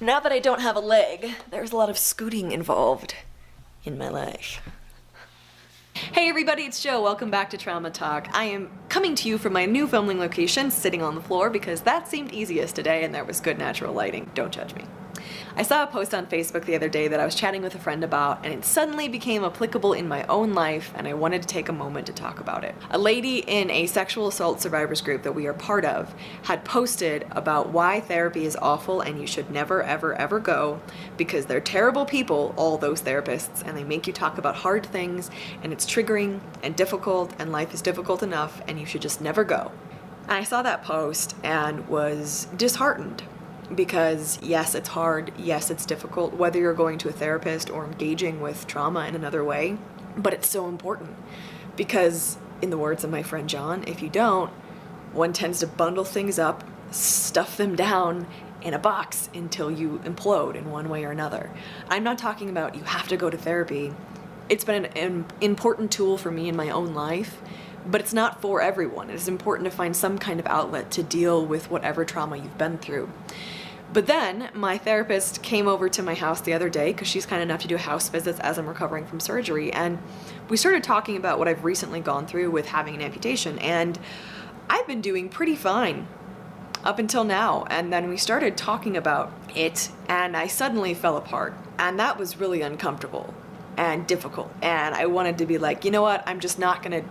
Now that I don't have a leg, there's a lot of scooting involved in my life. Hey everybody, it's Jo. Welcome back to Trauma Talk. I am coming to you from my new filming location, sitting on the floor, because that seemed easiest today and there was good natural lighting. Don't judge me. I saw a post on Facebook the other day that I was chatting with a friend about, and it suddenly became applicable in my own life, and I wanted to take a moment to talk about it. A lady in a sexual assault survivors group that we are part of had posted about why therapy is awful and you should never ever ever go because they're terrible people, all those therapists, and they make you talk about hard things, and it's triggering and difficult, and life is difficult enough, and you should just never go. And I saw that post and was disheartened. Because yes, it's hard, yes, it's difficult, whether you're going to a therapist or engaging with trauma in another way, but it's so important. Because, in the words of my friend John, if you don't, one tends to bundle things up, stuff them down in a box until you implode in one way or another. I'm not talking about you have to go to therapy. It's been an important tool for me in my own life, but it's not for everyone. It is important to find some kind of outlet to deal with whatever trauma you've been through. But then my therapist came over to my house the other day because she's kind enough to do house visits as I'm recovering from surgery, and we started talking about what I've recently gone through with having an amputation, and I've been doing pretty fine up until now. And then we started talking about it and I suddenly fell apart, and that was really uncomfortable and difficult, and I wanted to be like, you know what, I'm just not gonna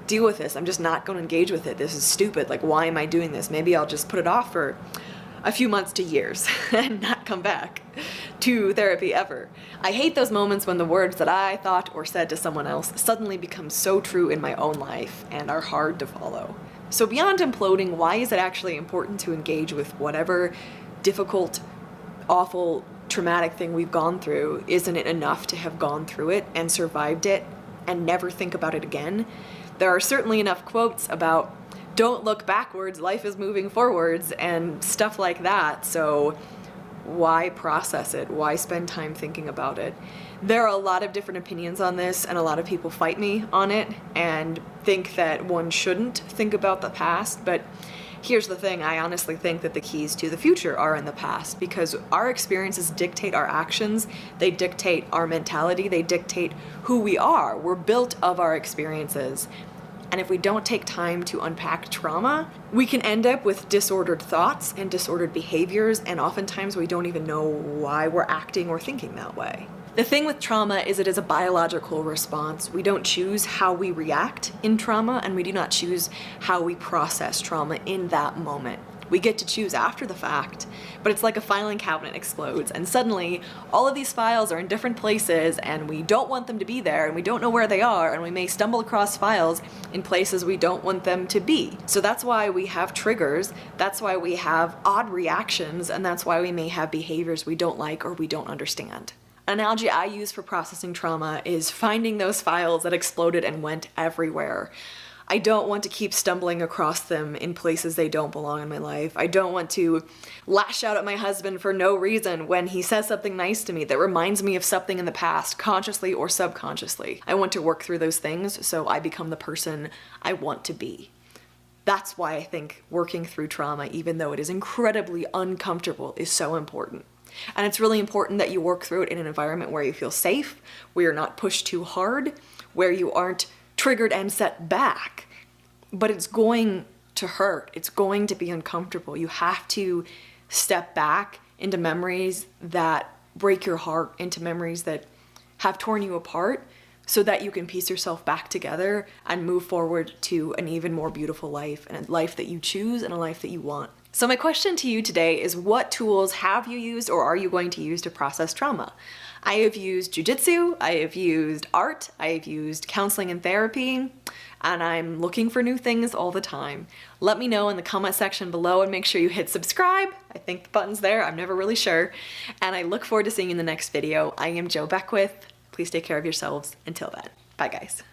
deal with this. I'm just not going to engage with it. This is stupid. Like, why am I doing this? Maybe I'll just put it off for a few months to years and not come back to therapy ever. I hate those moments when the words that I thought or said to someone else suddenly become so true in my own life and are hard to follow. So beyond imploding, why is it actually important to engage with whatever difficult, awful, traumatic thing we've gone through? Isn't it enough to have gone through it and survived it and never think about it again? There are certainly enough quotes about don't look backwards, life is moving forwards, and stuff like that. So why process it? Why spend time thinking about it? There are a lot of different opinions on this, and a lot of people fight me on it and think that one shouldn't think about the past. But here's the thing, I honestly think that the keys to the future are in the past, because our experiences dictate our actions, they dictate our mentality, they dictate who we are. We're built of our experiences. And if we don't take time to unpack trauma, we can end up with disordered thoughts and disordered behaviors, and oftentimes we don't even know why we're acting or thinking that way. The thing with trauma is it is a biological response. We don't choose how we react in trauma, and we do not choose how we process trauma in that moment. We get to choose after the fact, but it's like a filing cabinet explodes, and suddenly all of these files are in different places, and we don't want them to be there, and we don't know where they are, and we may stumble across files in places we don't want them to be. So that's why we have triggers, that's why we have odd reactions, and that's why we may have behaviors we don't like or we don't understand. An analogy I use for processing trauma is finding those files that exploded and went everywhere. I don't want to keep stumbling across them in places they don't belong in my life. I don't want to lash out at my husband for no reason when he says something nice to me that reminds me of something in the past, consciously or subconsciously. I want to work through those things so I become the person I want to be. That's why I think working through trauma, even though it is incredibly uncomfortable, is so important. And it's really important that you work through it in an environment where you feel safe, where you're not pushed too hard, where you aren't triggered and set back. But it's going to hurt. It's going to be uncomfortable. You have to step back into memories that break your heart, into memories that have torn you apart, so that you can piece yourself back together and move forward to an even more beautiful life, and a life that you choose and a life that you want. So my question to you today is, what tools have you used or are you going to use to process trauma? I have used jujitsu, I have used art, I have used counseling and therapy, and I'm looking for new things all the time. Let me know in the comment section below, and make sure you hit subscribe. I think the button's there, I'm never really sure. And I look forward to seeing you in the next video. I am Jo Beckwith. Please take care of yourselves. Until then, bye guys.